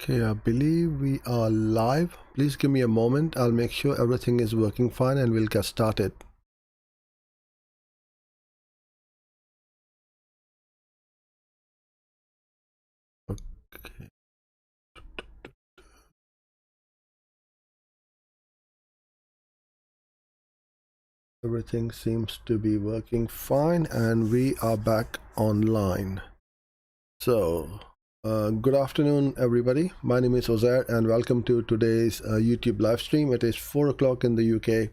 Okay, I believe we are live. Please give me a moment. I'll make sure everything is working fine and we'll get started. Okay. Everything seems to be working fine and we are back online. So, good afternoon, everybody. My name is Ozair and welcome to today's YouTube live stream. It is 4 o'clock in the UK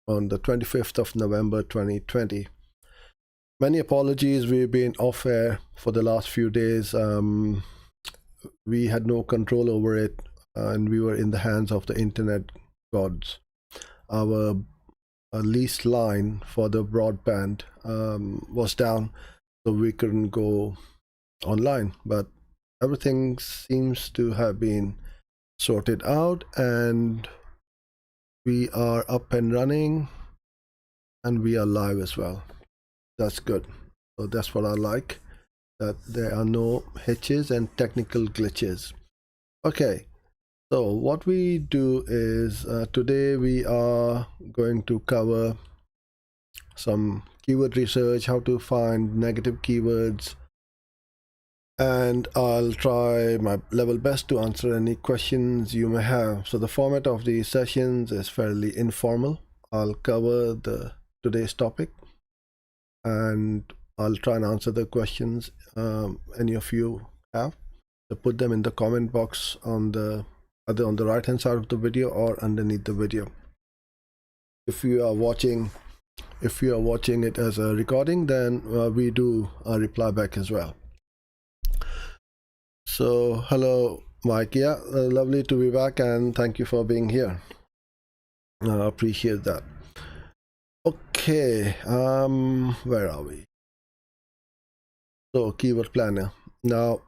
on the 25th of November 2020. Many apologies, we've been off air for the last few days. We had no control over it and we were in the hands of the internet gods. Our leased line for the broadband was down, so we couldn't go online, but everything seems to have been sorted out and we are up and running and we are live as well. That's good. So that's what I like, that there are no hitches and technical glitches. Okay, so what we do is today we are going to cover some keyword research, how to find negative keywords, and I'll try my level best to answer any questions you may have. So the format of the sessions is fairly informal. I'll cover today's topic and I'll try and answer the questions any of you have. So put them in the comment box on the either on the right hand side of the video or underneath the video. If you are watching it as a recording, then we do a reply back as well. So hello Mike, yeah, lovely to be back and thank you for being here. I appreciate that. Okay, where are we? So keyword planner. Now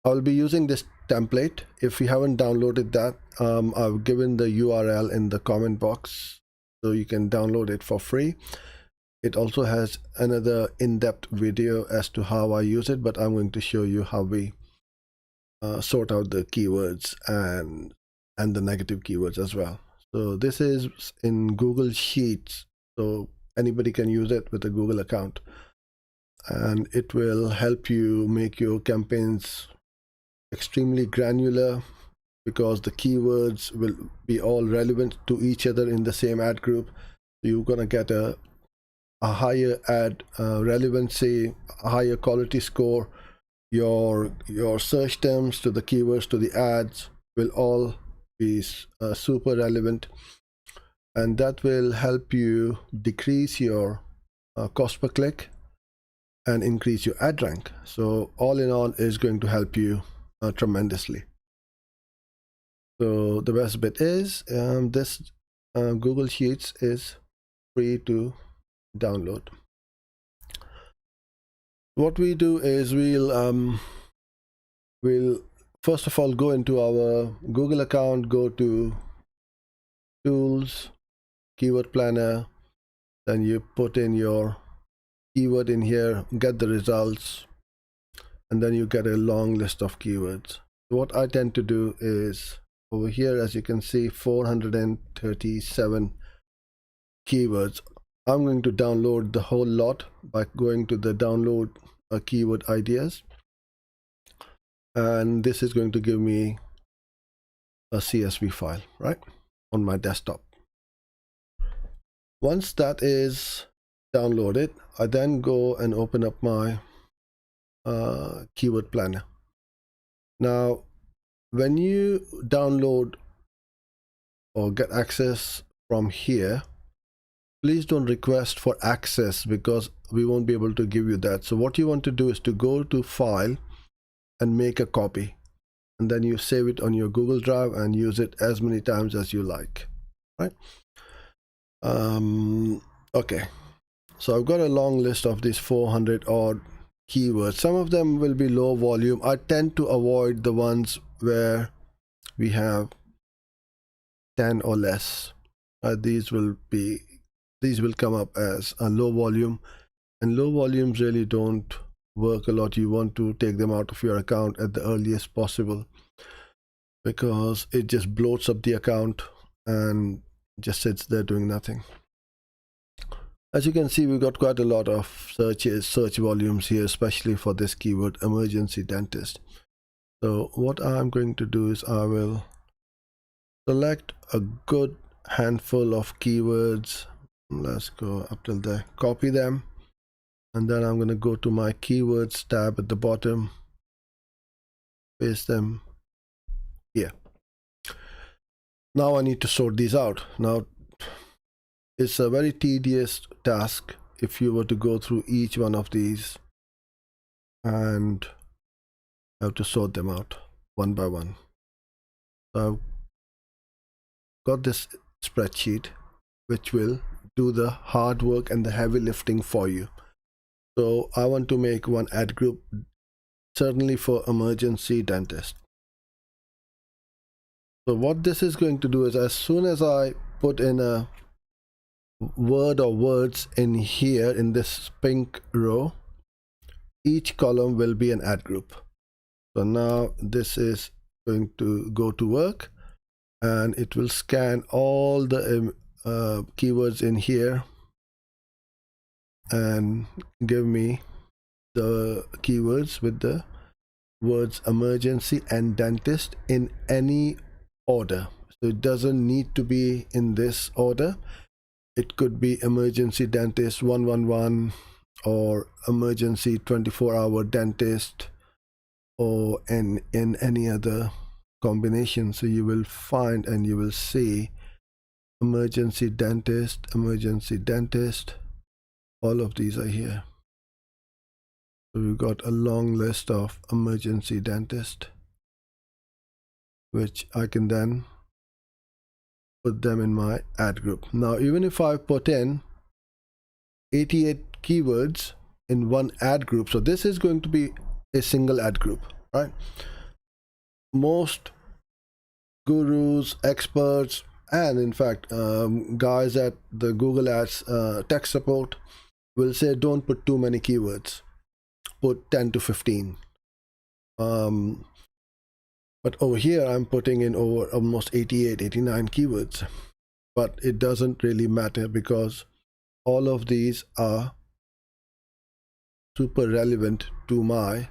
I'll be using this template. If you haven't downloaded that, I've given the URL in the comment box so you can download it for free. It also has another in-depth video as to how I use it, but I'm going to show you how we sort out the keywords and the negative keywords as well. So this is in Google Sheets, so anybody can use it with a Google account, and it will help you make your campaigns extremely granular because the keywords will be all relevant to each other in the same ad group. So you're gonna get a higher ad relevancy, a higher quality score. Your search terms to the keywords to the ads will all be super relevant, and that will help you decrease your cost per click and increase your ad rank. So all in all is going to help you tremendously. So the best bit is this Google Sheets is free to download. What we do is we'll first of all go into our Google account, go to tools, keyword planner, then you put in your keyword in here, get the results, and then you get a long list of keywords. What I tend to do is over here, as you can see, 437 keywords. I'm going to download the whole lot by going to the download keyword ideas, and this is going to give me a CSV file right on my desktop. Once that is downloaded, I then go and open up my keyword planner. Now when you download or get access from here, please don't request for access because we won't be able to give you that. So what you want to do is to go to file and make a copy, and then you save it on your Google Drive and use it as many times as you like, right? Okay, so I've got a long list of these 400 odd keywords. Some of them will be low volume. I tend to avoid the ones where we have 10 or less. These will come up as a low volume, and low volumes really don't work a lot. You want to take them out of your account at the earliest possible. because it just bloats up the account and just sits there doing nothing. As you can see, we've got quite a lot of search volumes here, especially for this keyword, emergency dentist. So what I'm going to do is I will select a good handful of keywords. Let's go up till there, copy them, and then I'm going to go to my keywords tab at the bottom, paste them here. Now I need to sort these out. Now it's a very tedious task if you were to go through each one of these and have to sort them out one by one. So I've got this spreadsheet which will do the hard work and the heavy lifting for you. So I want to make one ad group certainly for emergency dentist. So what this is going to do is, as soon as I put in a word or words in here in this pink row, each column will be an ad group. So now this is going to go to work and it will scan all the keywords in here and give me the keywords with the words emergency and dentist in any order. So it doesn't need to be in this order. It could be emergency dentist 111 or emergency 24-hour dentist or in any other combination. So you will find and you will see emergency dentist, all of these are here. So we've got a long list of emergency dentist, which I can then put them in my ad group. Now, even if I put in 88 keywords in one ad group, so this is going to be a single ad group, right? Most gurus, experts, and in fact, guys at the Google Ads tech support will say don't put too many keywords, put 10 to 15. But over here, I'm putting in over almost 88, 89 keywords. But it doesn't really matter because all of these are super relevant to my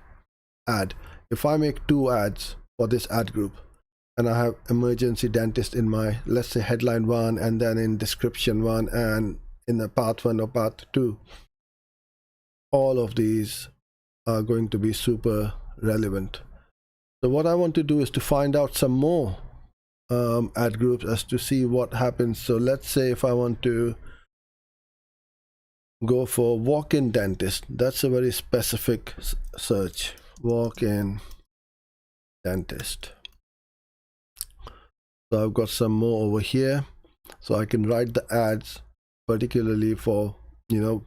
ad. If I make 2 ads for this ad group and I have emergency dentist in my, let's say, headline 1 and then in description 1 and in the path 1 or path 2, all of these are going to be super relevant. So what I want to do is to find out some more ad groups as to see what happens. So let's say if I want to go for walk-in dentist, that's a very specific search, walk-in dentist. So I've got some more over here, so I can write the ads particularly for, you know,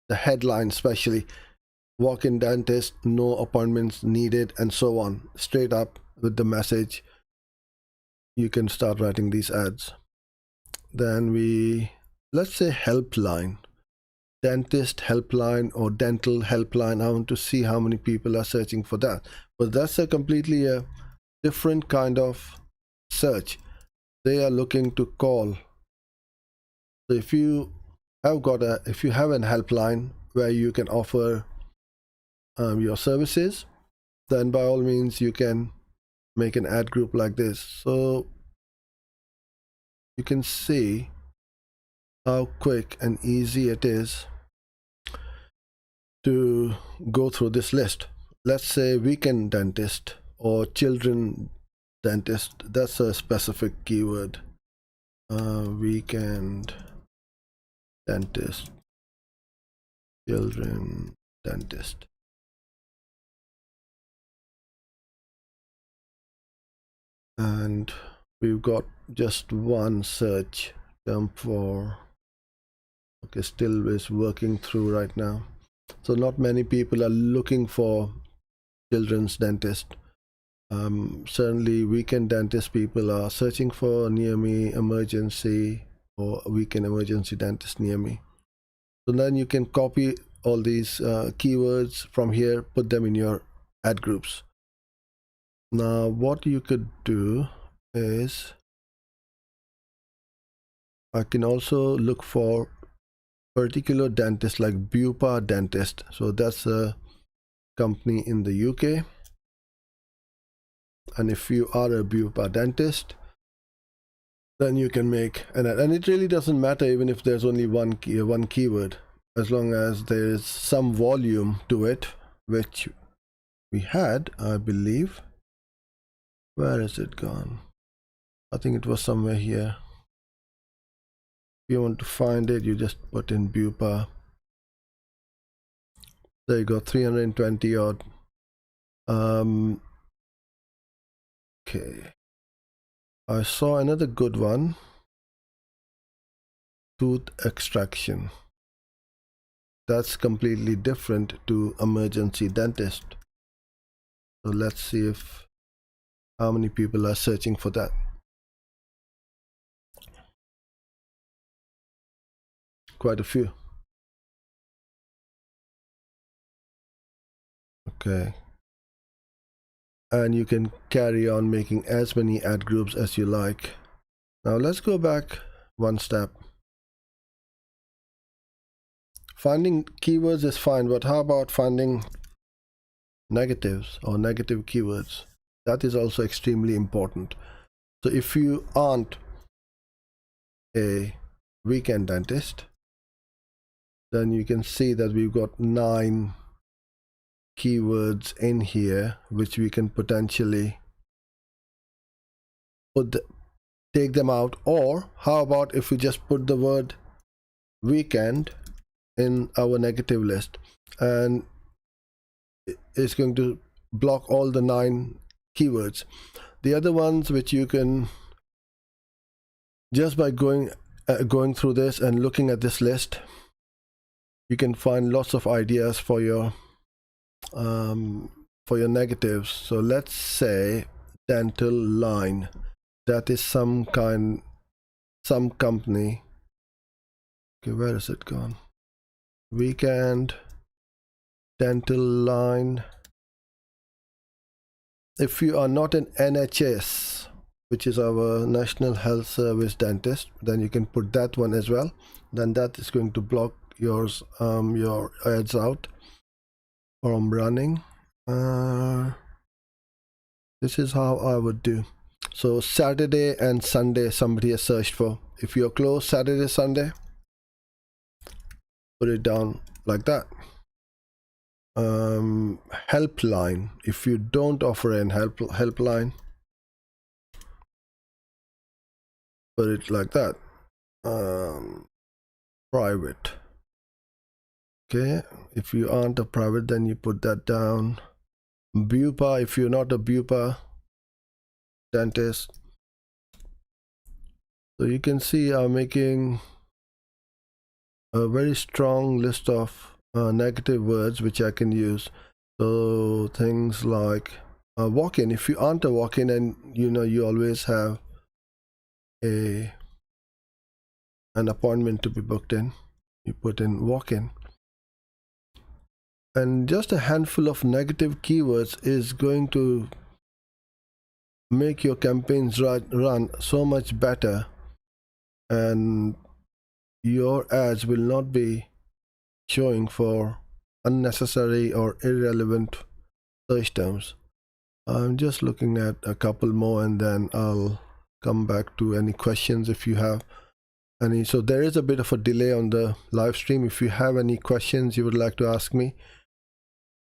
the headline, especially walk-in dentist, no appointments needed, and so on, straight up with the message. You can start writing these ads. Then let's say helpline, dentist helpline or dental helpline. I want to see how many people are searching for that, but that's a completely different kind of search. They are looking to call. So if you have an helpline where you can offer your services, then by all means you can make an ad group like this. So you can see how quick and easy it is to go through this list. Let's say weekend dentist or children dentist, that's a specific keyword. Weekend dentist, children dentist. And we've got just one search term for, okay, still is working through right now. So not many people are looking for children's dentist. Certainly weekend dentist people are searching for near me, emergency or weekend emergency dentist near me. So then you can copy all these keywords from here, put them in your ad groups. Now what you could do is I can also look for particular dentist like Bupa Dentist. So that's a company in the UK, and if you are a Bupa dentist, then you can make an ad. And it really doesn't matter even if there's only one keyword, as long as there is some volume to it, which we had, I believe. Where is it gone? I think it was somewhere here. If you want to find it, you just put in Bupa. There you go, 320 odd. Okay, I saw another good one, tooth extraction. That's completely different to emergency dentist. So let's see if how many people are searching for that. Quite a few. Okay, and you can carry on making as many ad groups as you like. Now let's go back one step. Finding keywords is fine, but how about finding negatives or negative keywords? That is also extremely important. So if you aren't a weekend dentist, then you can see that we've got 9 keywords in here which we can potentially take them out. Or how about if we just put the word weekend in our negative list, and it's going to block all the 9 keywords. The other ones which you can, just by going through this and looking at this list, you can find lots of ideas for your negatives. So let's say dental line. That is some company. Okay, where is it gone? Weekend dental line. If you are not an NHS, which is our National Health Service dentist, then you can put that one as well. Then that is going to block your ads out from running. This is how I would do. So Saturday and Sunday somebody has searched for. If you're closed Saturday, Sunday, put it down like that. Helpline. If you don't offer an helpline, put it like that. Private. Okay, if you aren't a private, then you put that down. Bupa, if you're not a Bupa dentist. So you can see I'm making a very strong list of negative words which I can use. So things like walk-in. If you aren't a walk-in, and you always have an appointment to be booked in, you put in walk-in. And just a handful of negative keywords is going to make your campaigns run so much better, and your ads will not be showing for unnecessary or irrelevant search terms. I'm just looking at a couple more, and then I'll come back to any questions if you have any. So there is a bit of a delay on the live stream. If you have any questions you would like to ask me,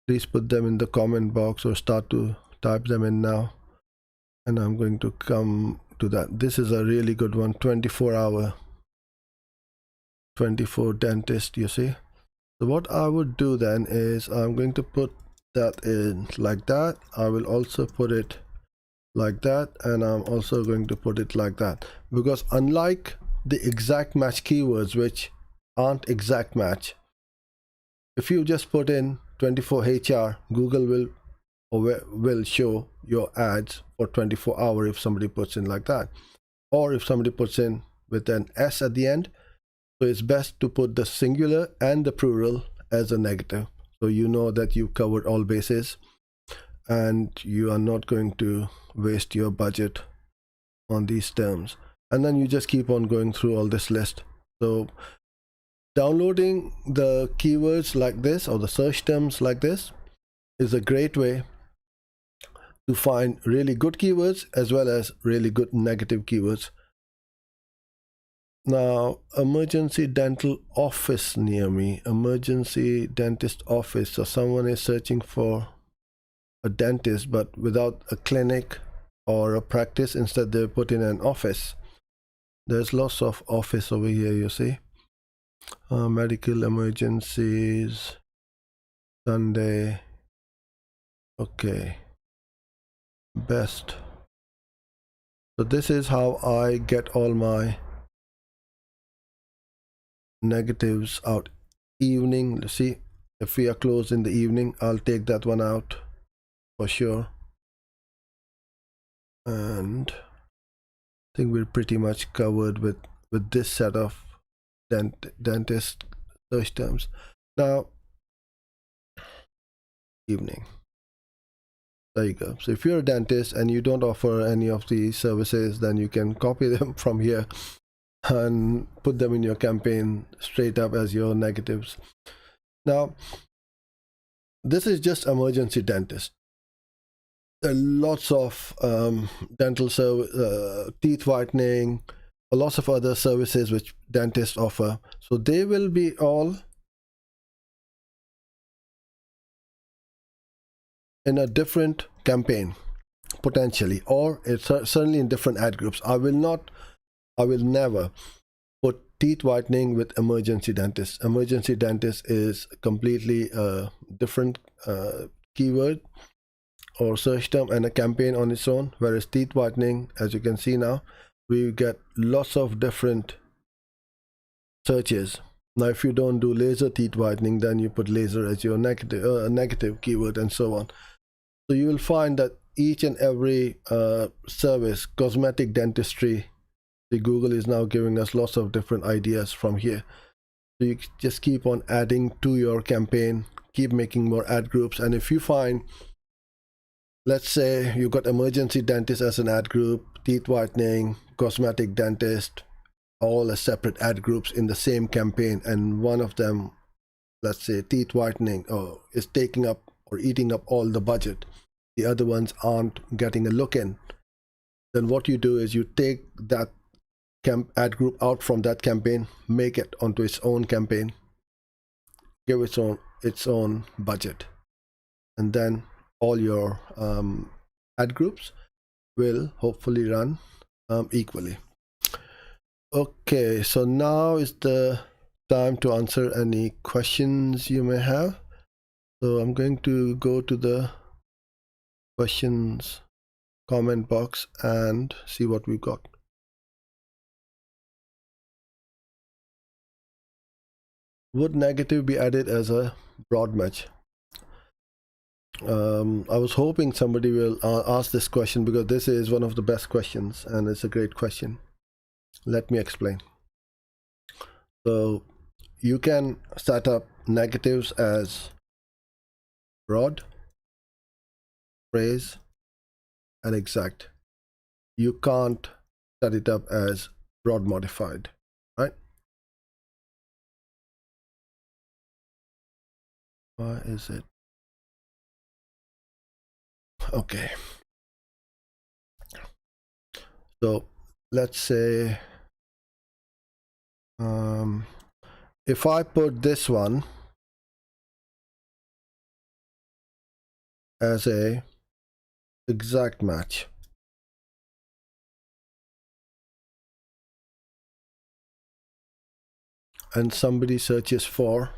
please put them in the comment box or start to type them in now, and I'm going to come to that. This is a really good one. 24 dentist, you see. So what I would do then is I'm going to put that in like that. I will also put it like that, and I'm also going to put it like that, because unlike the exact match keywords which aren't exact match, if you just put in 24HR, Google will show your ads for 24 hours if somebody puts in like that, or if somebody puts in with an S at the end. So it's best to put the singular and the plural as a negative, so you know that you covered all bases. and you are not going to waste your budget on these terms. And then you just keep on going through all this list. So downloading the keywords like this or the search terms like this is a great way to find really good keywords as well as really good negative keywords. Now, emergency dental office near me, emergency dentist office. So someone is searching for a dentist but without a clinic or a practice. Instead they put in an office. There's lots of office over here, you see. Medical emergencies, Sunday. Okay, best. So this is how I get all my negatives out. Evening, see, if we are closed in the evening, I'll take that one out for sure. And I think we're pretty much covered with this set of dentist search terms. Now, evening. There you go. So if you're a dentist and you don't offer any of these services, then you can copy them from here and put them in your campaign straight up as your negatives. Now, this is just emergency dentist. There are lots of dental service, teeth whitening, lots of other services which dentists offer. So they will be all in a different campaign potentially, or it's certainly in different ad groups. I will never put teeth whitening with emergency dentist. Emergency dentist is completely a different keyword or search term and a campaign on its own, whereas teeth whitening, as you can see now, we get lots of different searches. Now if you don't do laser teeth whitening, then you put laser as your negative keyword and so on. So you will find that each and every service, cosmetic dentistry, the Google is now giving us lots of different ideas from here. So you just keep on adding to your campaign, keep making more ad groups. And if you find, let's say you got emergency dentist as an ad group, teeth whitening, cosmetic dentist, all as separate ad groups in the same campaign, and one of them, let's say teeth whitening, is taking up or eating up all the budget, the other ones aren't getting a look in, then what you do is you take that ad group out from that campaign, make it onto its own campaign, give its own budget, and then all your ad groups will hopefully run equally. Okay, so now is the time to answer any questions you may have. So I'm going to go to the questions comment box and see what we've got. Would negative be added as a broad match? I was hoping somebody will ask this question because this is one of the best questions and it's a great question. Let me explain. So you can set up negatives as broad, phrase, and exact. You can't set it up as broad modified, right? Why is it? Okay. So let's say if I put this one as a exact match, and somebody searches for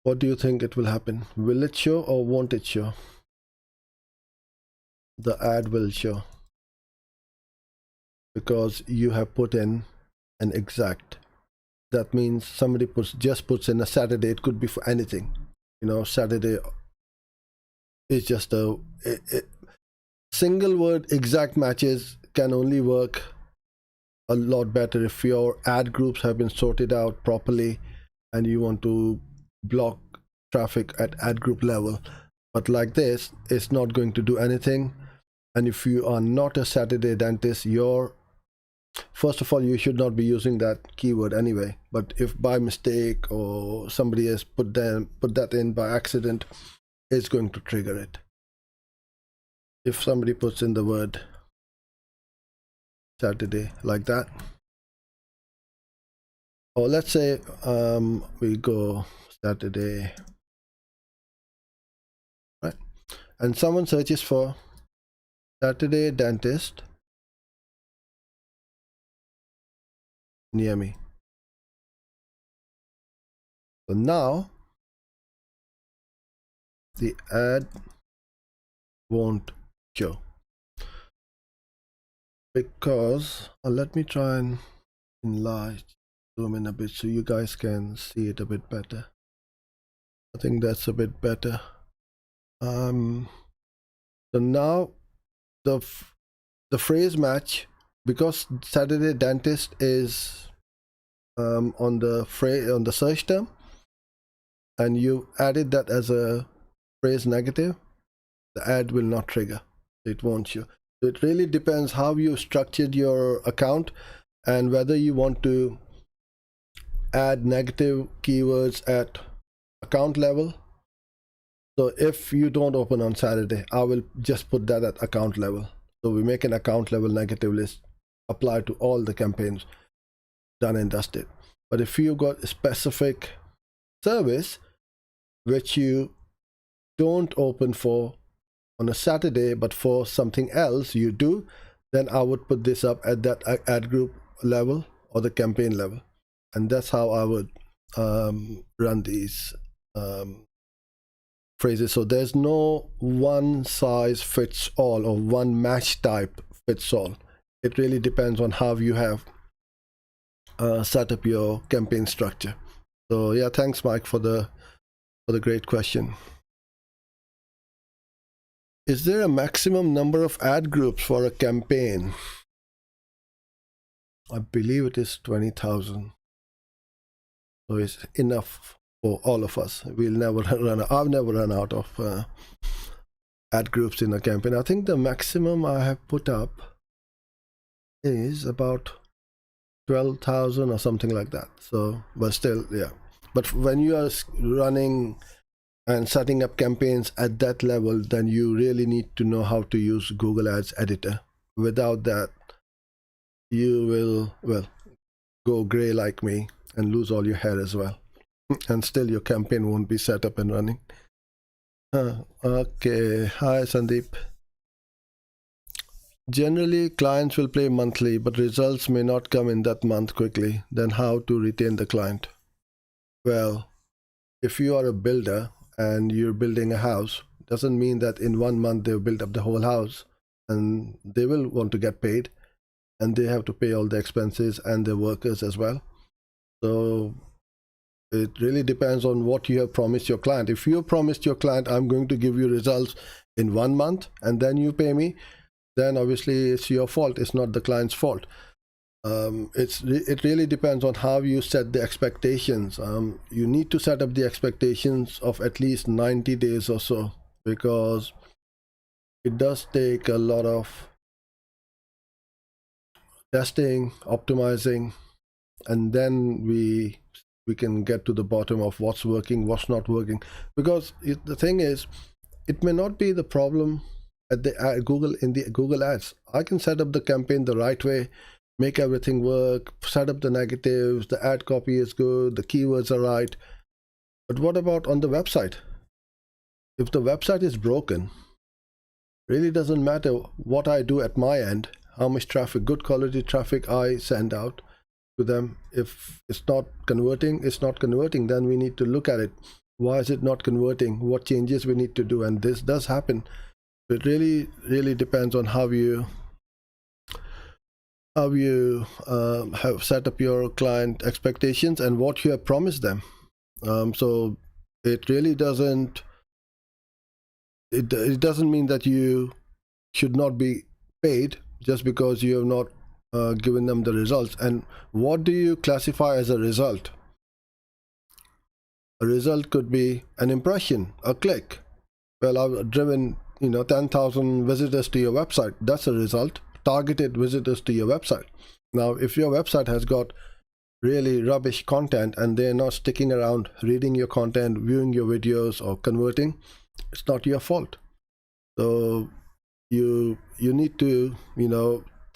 what do you think it will happen? Will it show or won't it show? The ad will show because you have put in an exact. That means somebody just puts in a Saturday. It could be for anything, you know. Saturday is just a single word. Exact matches can only work a lot better if your ad groups have been sorted out properly and you want to block traffic at ad group level. But like this, it's not going to do anything. And if you are not a Saturday dentist, first of all, you should not be using that keyword anyway. But if by mistake or somebody has put that in by accident, it's going to trigger it. If somebody puts in the word Saturday like that, or let's say we go Saturday, right? And someone searches for Saturday dentist near me. So now the ad won't show because let me try and enlarge, zoom in a bit so you guys can see it a bit better. I think that's a bit better. So now the phrase match, because Saturday dentist is on the search term, and you added that as a phrase negative, the ad will not trigger. It won't show. So it really depends how you structured your account and whether you want to add negative keywords at account level. So if you don't open on Saturday, I will just put that at account level. So we make an account level negative list, apply to all the campaigns, done and dusted. But if you got a specific service which you don't open for on a Saturday, but for something else you do, then I would put this up at that ad group level or the campaign level. And that's how I would run these phrases. So there's no one size fits all or one match type fits all. It really depends on how you have set up your campaign structure. So yeah, thanks Mike for the great question. Is there a maximum number of ad groups for a campaign? I believe it is 20,000. So it's enough for all of us. We'll never run. I've never run out of ad groups in a campaign. I think the maximum I have put up is about 12,000 or something like that. So, but still, yeah. But when you are running and setting up campaigns at that level, then you really need to know how to use Google Ads Editor. Without that, you will, well, go gray like me and lose all your hair as well. And still your campaign won't be set up and running. Okay, hi Sandeep. Generally, clients will pay monthly, but results may not come in that month quickly. Then how to retain the client? Well, if you are a builder and you're building a house, doesn't mean that in 1 month they'll build up the whole house, and they will want to get paid and they have to pay all the expenses and their workers as well. So it really depends on what you have promised your client. If you have promised your client, I'm going to give you results in 1 month and then you pay me, then obviously it's your fault. It's not the client's fault. It really depends on how you set the expectations. You need to set up the expectations of at least 90 days or so, because it does take a lot of testing, optimizing, and then we can get to the bottom of what's working, what's not working. Because the thing is, it may not be the problem at the Google Ads. I can set up the campaign the right way, make everything work, set up the negatives, the ad copy is good, the keywords are right. But what about on the website? If the website is broken, really doesn't matter what I do at my end, how much traffic, good quality traffic I send out to them. If it's not converting, it's not converting. Then we need to look at it. Why is it not converting? What changes we need to do? And this does happen. It really depends on how you have set up your client expectations and what you have promised them. So it really doesn't it doesn't mean that you should not be paid just because you have not giving them the results. And what do you classify as a result? A result could be an impression, a click. Well, I've driven 10,000 visitors to your website. That's a result. Targeted visitors to your website. Now, if your website has got really rubbish content and they're not sticking around reading your content, viewing your videos, or converting, it's not your fault. So you need to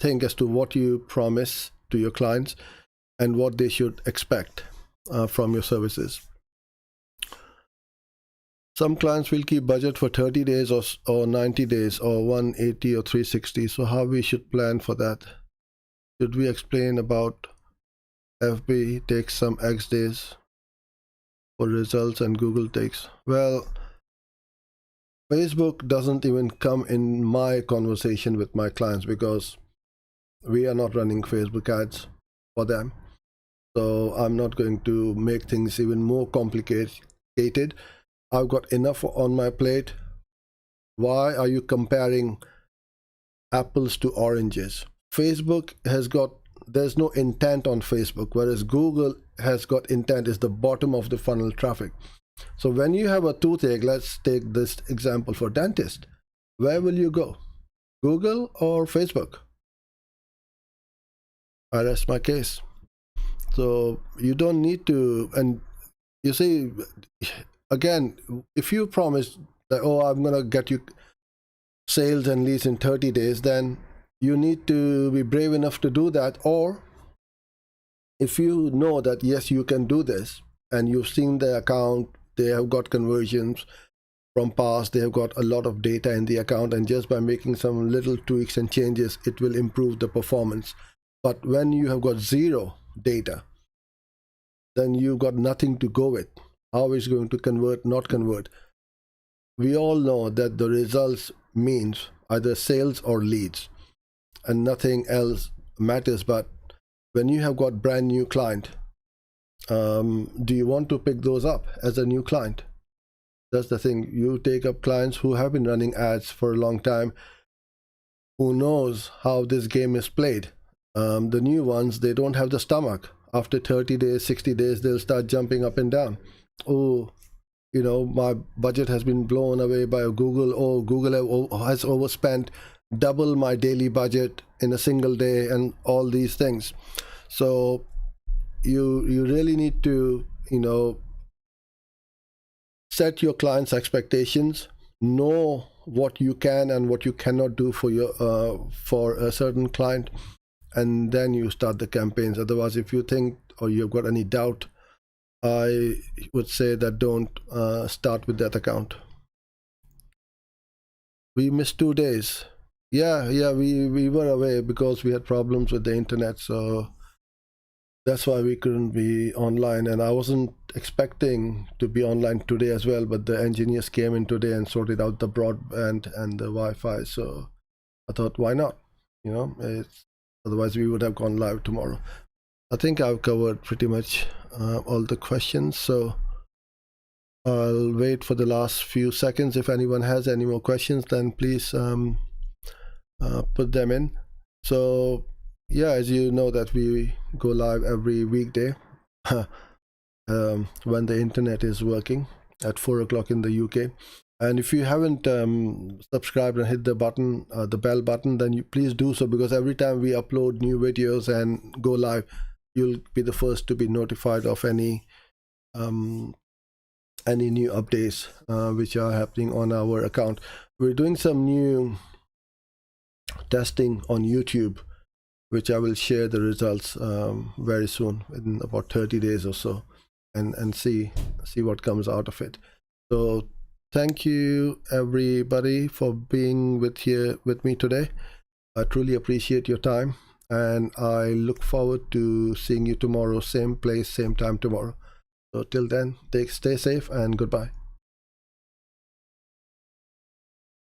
think as to what you promise to your clients and what they should expect from your services. Some clients will keep budget for 30 days or 90 days or 180 or 360. So how we should plan for that? Should we explain about FB takes some X days for results and Google takes? Well, Facebook doesn't even come in my conversation with my clients because we are not running Facebook ads for them. So I'm not going to make things even more complicated. I've got enough on my plate. Why are you comparing apples to oranges? Facebook has got, there's no intent on Facebook, whereas Google has got intent, is the bottom of the funnel traffic. So when you have a toothache, let's take this example for dentist. Where will you go? Google or Facebook? I rest my case. So you don't need to, and you see, again, if you promise that, oh, I'm going to get you sales and leads in 30 days, then you need to be brave enough to do that. Or if you know that, yes, you can do this, and you've seen the account, they have got conversions from past, they have got a lot of data in the account, and just by making some little tweaks and changes, it will improve the performance. But when you have got zero data, then you've got nothing to go with. How is it going to convert, not convert? We all know that the results means either sales or leads, and nothing else matters. But when you have got brand new client, do you want to pick those up as a new client? That's the thing. You take up clients who have been running ads for a long time, who knows how this game is played. The new ones, they don't have the stomach. After 30 days, 60 days, they'll start jumping up and down. Oh, my budget has been blown away by Google. Oh, Google has overspent double my daily budget in a single day, and all these things. So you really need to set your clients' expectations, know what you can and what you cannot do for your for a certain client, and then you start the campaigns. Otherwise, if you think or you've got any doubt, I would say that don't start with that account. We missed 2 days. Yeah, we were away because we had problems with the internet, so that's why we couldn't be online. And I wasn't expecting to be online today as well, but the engineers came in today and sorted out the broadband and the Wi-Fi. So I thought, why not? Otherwise we would have gone live tomorrow. I think I've covered pretty much all the questions, so I'll wait for the last few seconds. If anyone has any more questions, then please put them in. So yeah, as you know that we go live every weekday when the internet is working at 4 o'clock in the UK. And if you haven't subscribed and hit the button, the bell button, then you please do so, because every time we upload new videos and go live, you'll be the first to be notified of any new updates which are happening on our account. We're doing some new testing on YouTube, which I will share the results very soon, in about 30 days or so, and see what comes out of it. So thank you everybody for being with me today. I truly appreciate your time, and I look forward to seeing you tomorrow, same place, same time tomorrow. So till then, stay safe and goodbye.